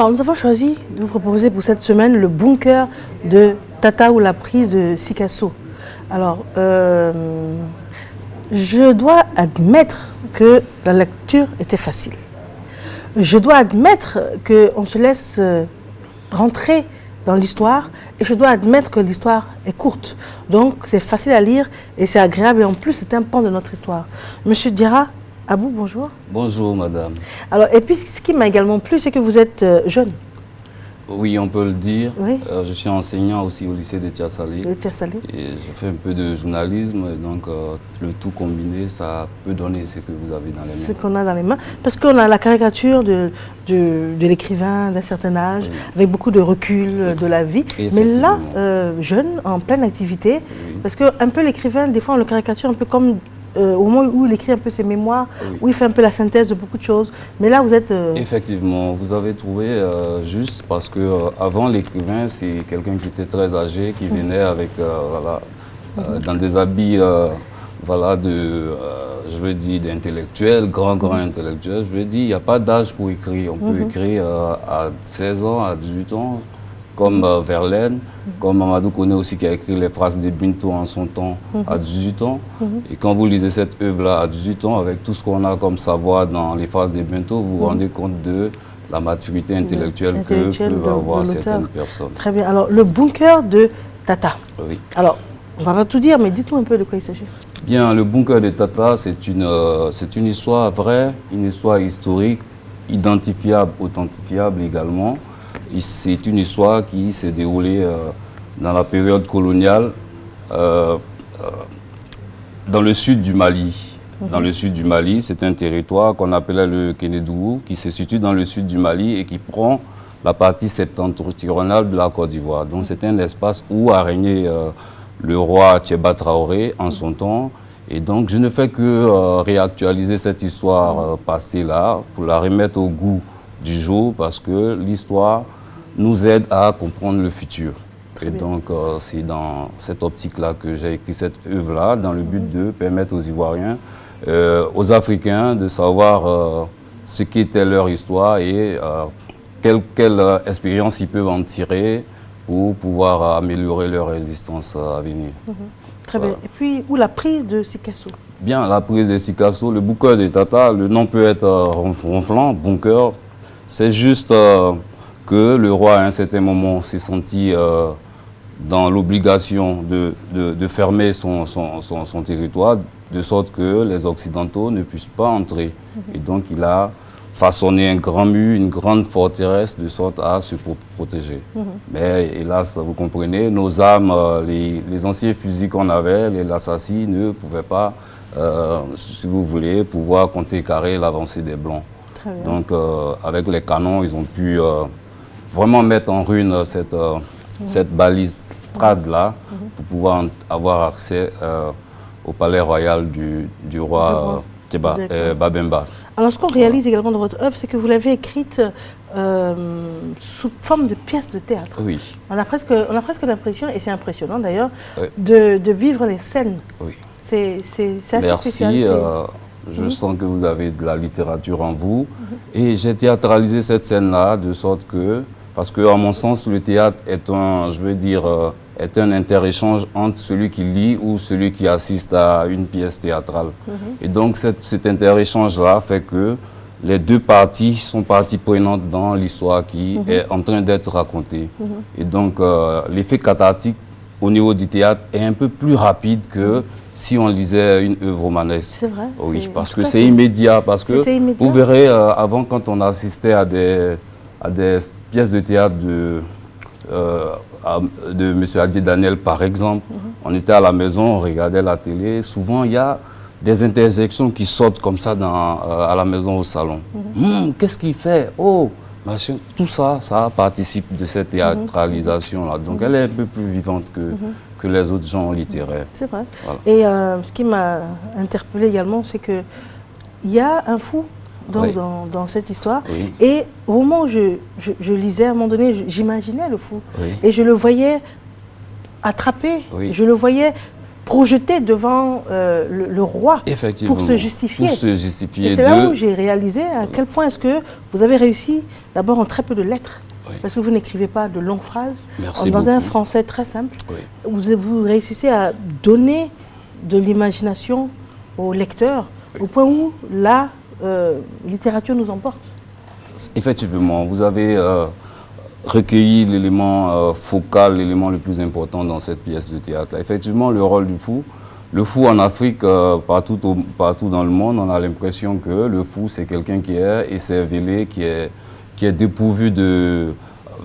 Alors, nous avons choisi de vous proposer pour cette semaine le bunker de Tata ou la prise de Sikasso. Alors, je dois admettre que la lecture était facile. Je dois admettre qu'on se laisse rentrer dans l'histoire et je dois admettre que l'histoire est courte. Donc, c'est facile à lire et c'est agréable et en plus, c'est un pan de notre histoire. Monsieur Diarra Abou, bonjour. Bonjour, madame. Alors, et puis, ce qui m'a également plu, c'est que vous êtes jeune. Oui, on peut le dire. Oui. Je suis enseignant aussi au lycée de Tiasalé. Le Tiasalé. Et je fais un peu de journalisme, donc le tout combiné, ça peut donner ce que vous avez dans les mains. Ce qu'on a dans les mains. Parce qu'on a la caricature de l'écrivain d'un certain âge, oui, avec beaucoup de recul de la vie. Mais là, jeune, en pleine activité, oui, parce qu'un peu l'écrivain, des fois, on le caricature un peu comme au moment où il écrit un peu ses mémoires, oui, où il fait un peu la synthèse de beaucoup de choses. Mais là, vous êtes... Effectivement, vous avez trouvé juste parce que avant l'écrivain, c'est quelqu'un qui était très âgé, qui venait avec, voilà, dans des habits, voilà, je veux dire, d'intellectuels, grand intellectuels. Je veux dire, il n'y a pas d'âge pour écrire. On peut écrire à 16 ans, à 18 ans, comme Verlaine, comme Mamadou Koné aussi qui a écrit les phrases de Bintou en son temps à 18 ans. Et quand vous lisez cette œuvre-là à 18 ans, avec tout ce qu'on a comme savoir dans les phrases de Bintou, vous vous rendez compte de la maturité intellectuelle que peuvent avoir certaines personnes. Très bien. Alors, le bunker de Tata. Oui. Alors, on ne va pas tout dire, mais dites-nous un peu de quoi il s'agit. Bien, le bunker de Tata, c'est une histoire vraie, une histoire historique, identifiable, authentifiable également. C'est une histoire qui s'est déroulée dans la période coloniale dans le sud du Mali. Dans le sud du Mali, c'est un territoire qu'on appelait le Kénédougou, qui se situe dans le sud du Mali et qui prend la partie septentrionale de la Côte d'Ivoire. Donc c'est un espace où a régné le roi Tchéba Traoré en son temps. Et donc je ne fais que réactualiser cette histoire passée-là pour la remettre au goût du jour parce que l'histoire nous aide à comprendre le futur. Et donc, c'est dans cette optique-là que j'ai écrit cette œuvre-là, dans le but de permettre aux Ivoiriens, aux Africains, de savoir ce qu'était leur histoire et quelle expérience ils peuvent en tirer pour pouvoir améliorer leur existence à venir. Très bien. Et puis, où la prise de Sikasso? Bien, la prise de Sikasso, le bunker de Tata, le nom peut être ronflant, bunker. C'est juste que le roi, à un certain moment, s'est senti dans l'obligation de fermer son territoire, de sorte que les Occidentaux ne puissent pas entrer. Et donc, il a façonné un grand mur, une grande forteresse, de sorte à se protéger. Mais hélas, vous comprenez, nos armes, les anciens fusils qu'on avait, les Lassassi, ne pouvaient pas, si vous voulez, pouvoir contrecarrer l'avancée des Blancs. Donc, avec les canons, ils ont pu vraiment mettre en ruine cette balise-trade-là pour pouvoir avoir accès au palais royal du roi Babemba. Alors, ce qu'on réalise également dans votre œuvre, c'est que vous l'avez écrite sous forme de pièce de théâtre. Oui. On a presque l'impression, et c'est impressionnant d'ailleurs, oui, de vivre les scènes. Oui. C'est assez spécial. Merci. Je sens que vous avez de la littérature en vous. Et j'ai théâtralisé cette scène-là de sorte que, parce que à mon sens, le théâtre est est un interéchange entre celui qui lit ou celui qui assiste à une pièce théâtrale. Et donc cet interéchange-là fait que les deux parties sont parties prenantes dans l'histoire qui est en train d'être racontée. Et donc l'effet cathartique au niveau du théâtre est un peu plus rapide que si on lisait une œuvre romanesque. C'est vrai. Oui, parce que c'est immédiat. Parce que vous verrez, avant, quand on assistait à des pièces de théâtre de M. Adi Daniel, par exemple, on était à la maison, on regardait la télé. Souvent, il y a des interjections qui sortent comme ça à la maison, au salon. Qu'est-ce qu'il fait? Oh, machin. Tout ça, ça participe de cette théâtralisation-là. Donc, elle est un peu plus vivante que les autres genres littéraires. C'est vrai. Voilà. Et ce qui m'a interpellée également, c'est qu'il y a un fou dans cette histoire. Oui. Et au moment où je lisais, à un moment donné, j'imaginais le fou. Oui. Et je le voyais attrapé. Oui. Je le voyais projeté devant le roi Effectivement. pour se justifier. Pour se justifier. Et c'est là où j'ai réalisé à quel point est-ce que vous avez réussi d'abord en très peu de lettres. Oui. Parce que vous n'écrivez pas de longues phrases. Merci dans un beaucoup. français très simple. Oui. Vous réussissez à donner de l'imagination au lecteur, au point où la littérature nous emporte. Effectivement, vous avez recueilli l'élément focal, l'élément le plus important dans cette pièce de théâtre. Effectivement, le rôle du fou. Le fou en Afrique, partout dans le monde, on a l'impression que le fou, c'est quelqu'un qui est écervelé, qui est dépourvu de,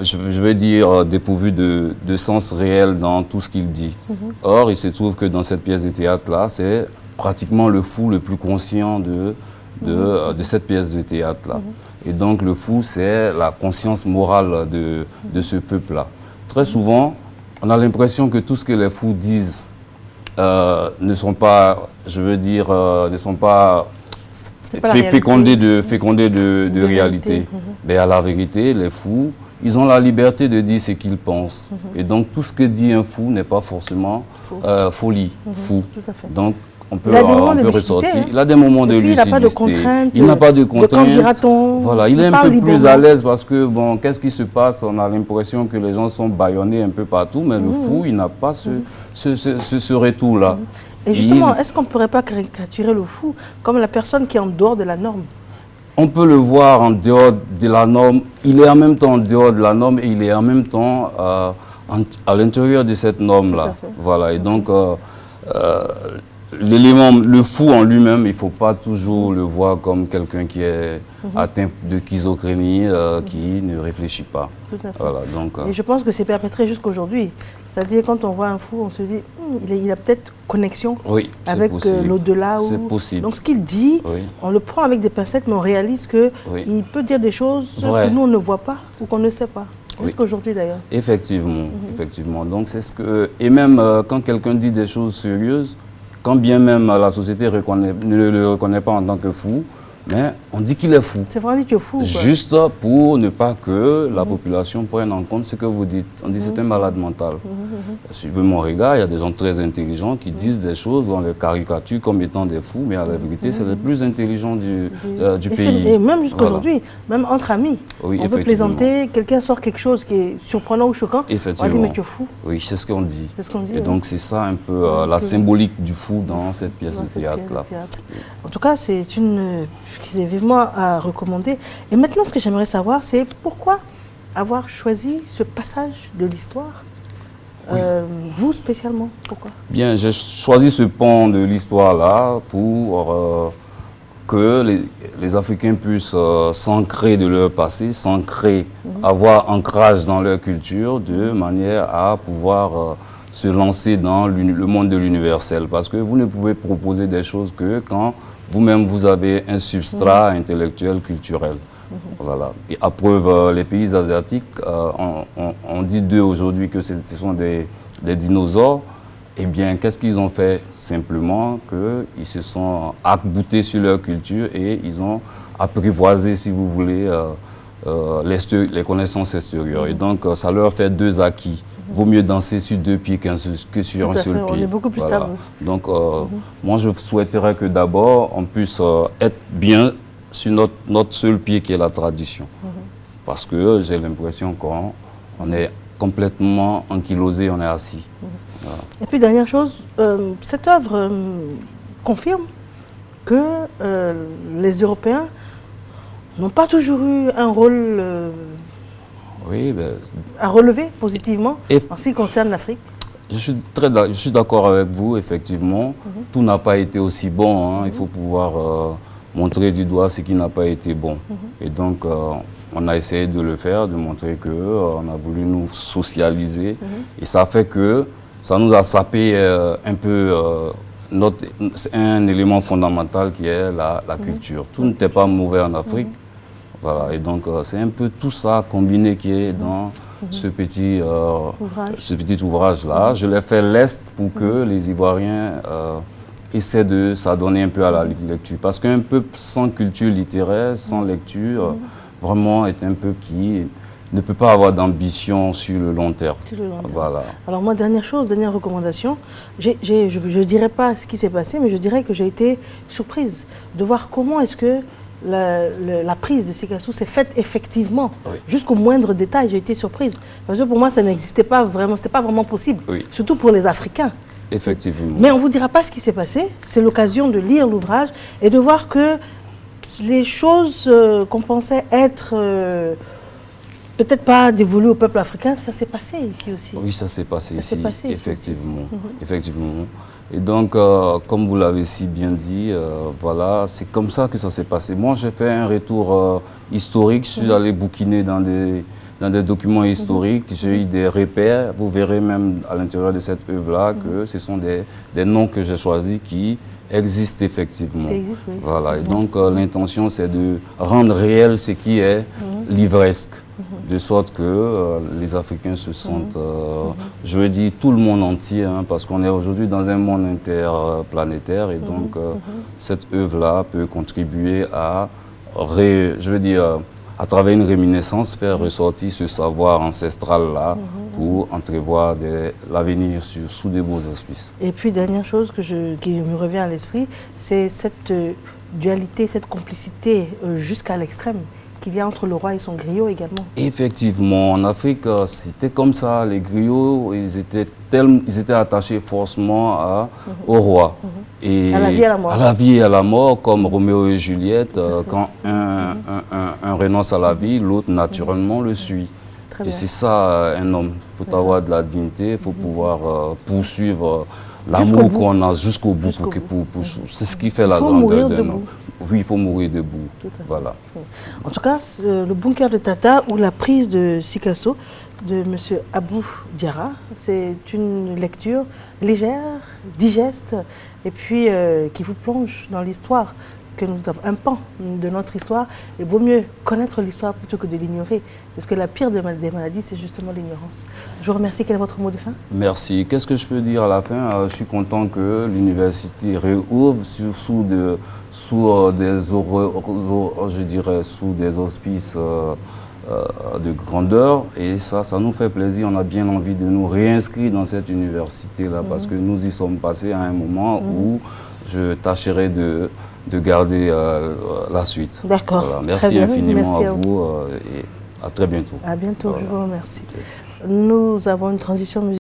je vais dire, dépourvu de sens réel dans tout ce qu'il dit. Or, il se trouve que dans cette pièce de théâtre-là, c'est pratiquement le fou le plus conscient de cette pièce de théâtre-là. Et donc, le fou, c'est la conscience morale de ce peuple-là. Très souvent, on a l'impression que tout ce que les fous disent ne sont pas, je veux dire, ne sont pas fécondés de réalité. Mais à la vérité, les fous, ils ont la liberté de dire ce qu'ils pensent. Et donc, tout ce que dit un fou n'est pas forcément folie, fou. Tout à fait. Donc, on peut ressortir. Il a des moments de lucidité. Il n'a pas de contraintes. Il n'a pas de contraintes. Quand dira-t-on? Voilà, il est un peu plus à l'aise parce que, bon, qu'est-ce qui se passe? On a l'impression que les gens sont bâillonnés un peu partout, mais le fou, il n'a pas ce retour-là. Et justement, est-ce qu'on ne pourrait pas caricaturer le fou comme la personne qui est en dehors de la norme? On peut le voir en dehors de la norme. Il est en même temps en dehors de la norme et il est en même temps à l'intérieur de cette norme-là. Voilà, et donc... l'élément, le fou en lui-même, il ne faut pas toujours le voir comme quelqu'un qui est atteint de schizophrénie, qui ne réfléchit pas. Tout à fait. Voilà, donc, et je pense que c'est perpétré jusqu'aujourd'hui. C'est-à-dire quand on voit un fou, on se dit, il a peut-être connexion avec l'au-delà. C'est possible. Donc ce qu'il dit, on le prend avec des pincettes, mais on réalise qu'il peut dire des choses que nous, on ne voit pas ou qu'on ne sait pas. Jusqu'aujourd'hui d'ailleurs. Effectivement, effectivement. Donc c'est ce que... Et même quand quelqu'un dit des choses sérieuses, quand bien même la société ne le reconnaît pas en tant que fou, mais on dit qu'il est fou. C'est vrai, on dit qu'il est fou. Juste pour ne pas que la population prenne en compte ce que vous dites. On dit que c'est un malade mental. Suivez mon regard, il y a des gens très intelligents qui disent des choses, on les caricature comme étant des fous, mais à la vérité, c'est les plus intelligents du pays. Et même jusqu'aujourd'hui, même entre amis, on veut plaisanter, quelqu'un sort quelque chose qui est surprenant ou choquant, on dit mais tu es fou. Oui, c'est ce qu'on dit. dit. Et donc c'est ça un peu la symbolique du fou dans cette pièce de théâtre-là. En tout cas, c'est vivement à recommander. Et maintenant, ce que j'aimerais savoir, c'est pourquoi avoir choisi ce passage de l'histoire, vous spécialement, pourquoi? Bien, j'ai choisi ce pan de l'histoire-là pour que les Africains puissent s'ancrer de leur passé, s'ancrer, avoir ancrage dans leur culture, de manière à pouvoir se lancer dans le monde de l'universel. Parce que vous ne pouvez proposer des choses que quand vous-même, vous avez un substrat intellectuel, culturel. Voilà. Et à preuve, les pays asiatiques, on dit d'eux aujourd'hui que ce sont des dinosaures. Eh bien, qu'est-ce qu'ils ont fait? Simplement qu'ils se sont arc-boutés sur leur culture et ils ont apprivoisé, si vous voulez, les connaissances extérieures. Et donc, ça leur fait deux acquis. Vaut mieux danser sur deux pieds que sur un seul pied. On est beaucoup plus stable. Donc, moi, je souhaiterais que d'abord, on puisse être bien sur notre seul pied qui est la tradition. Parce que j'ai l'impression qu'on est complètement ankylosé, on est assis. Voilà. Et puis, dernière chose, cette œuvre confirme que les Européens n'ont pas toujours eu un rôle... à relever positivement en ce qui concerne l'Afrique. Je suis d'accord avec vous, effectivement. Tout n'a pas été aussi bon. Hein. Il faut pouvoir montrer du doigt ce qui n'a pas été bon. Et donc, on a essayé de le faire, de montrer qu'on a voulu nous socialiser. Et ça fait que ça nous a sapé un peu un élément fondamental qui est la culture. Tout n'était pas mauvais en Afrique. Voilà, et donc c'est un peu tout ça combiné qui est dans ce petit ouvrage-là. Je l'ai fait leste pour que les Ivoiriens essaient de s'adonner un peu à la lecture. Parce qu'un peuple sans culture littéraire, sans lecture, vraiment est un peuple qui ne peut pas avoir d'ambition sur le long terme. Sur le long terme. Voilà. Alors moi, dernière chose, dernière recommandation, je ne dirais pas ce qui s'est passé, mais je dirais que j'ai été surprise de voir comment est-ce que la prise de Sikasso s'est faite effectivement, Oui. jusqu'au moindre détail. J'ai été surprise. Parce que pour moi, ça n'existait pas vraiment, c'était pas vraiment possible, Oui. surtout pour les Africains. Effectivement. Mais on ne vous dira pas ce qui s'est passé. C'est l'occasion de lire l'ouvrage et de voir que les choses qu'on pensait être peut-être pas dévolues au peuple africain, ça s'est passé ici aussi. Oui, ça s'est passé Ça s'est ici, passé ici effectivement. aussi. Effectivement. Et donc, comme vous l'avez si bien dit, voilà, c'est comme ça que ça s'est passé. Moi, j'ai fait un retour historique. Je suis allé bouquiner dans des documents historiques. J'ai eu des repères. Vous verrez même à l'intérieur de cette œuvre-là que ce sont des noms que j'ai choisis qui existent effectivement. Qui existent, oui, Voilà. Et donc, l'intention, c'est de rendre réel ce qui est livresque, de sorte que les Africains se sentent, je veux dire, tout le monde entier, hein, parce qu'on est aujourd'hui dans un monde interplanétaire, et donc cette œuvre-là peut contribuer à, je veux dire, à travers une réminiscence, faire ressortir ce savoir ancestral-là pour entrevoir l'avenir sous des beaux auspices. Et puis, dernière chose qui me revient à l'esprit, c'est cette dualité, cette complicité jusqu'à l'extrême qu'il y a entre le roi et son griot également. Effectivement, en Afrique, c'était comme ça. Les griots, ils étaient attachés forcément au roi. Et à la vie et à la mort. À la vie et à la mort, comme Roméo et Juliette, quand un renonce à la vie, l'autre naturellement le suit. Très Et bien. c'est ça un homme. Il faut avoir de la dignité, il faut pouvoir poursuivre l'amour qu'on a jusqu'au bout. C'est ce qui fait la grandeur d'un homme. Oui, il faut mourir debout. Voilà. En tout cas, le bunker de Tata ou la prise de Sikasso de M. Abou Diarra, c'est une lecture légère, digeste, et puis qui vous plonge dans l'histoire, un pan de notre histoire. Il vaut mieux connaître l'histoire plutôt que de l'ignorer, parce que la pire des maladies, c'est justement l'ignorance. Je vous remercie. Quel est votre mot de fin? Merci. Qu'est-ce que je peux dire à la fin? Je suis content que l'université réouvre sous des auspices de grandeur, et ça nous fait plaisir. On a bien envie de nous réinscrire dans cette université-là, parce que nous y sommes passés à un moment où je tâcherai de garder la suite. D'accord. Voilà. Merci infiniment à vous et à très bientôt. À bientôt, voilà. Je vous remercie. Nous avons une transition musicale.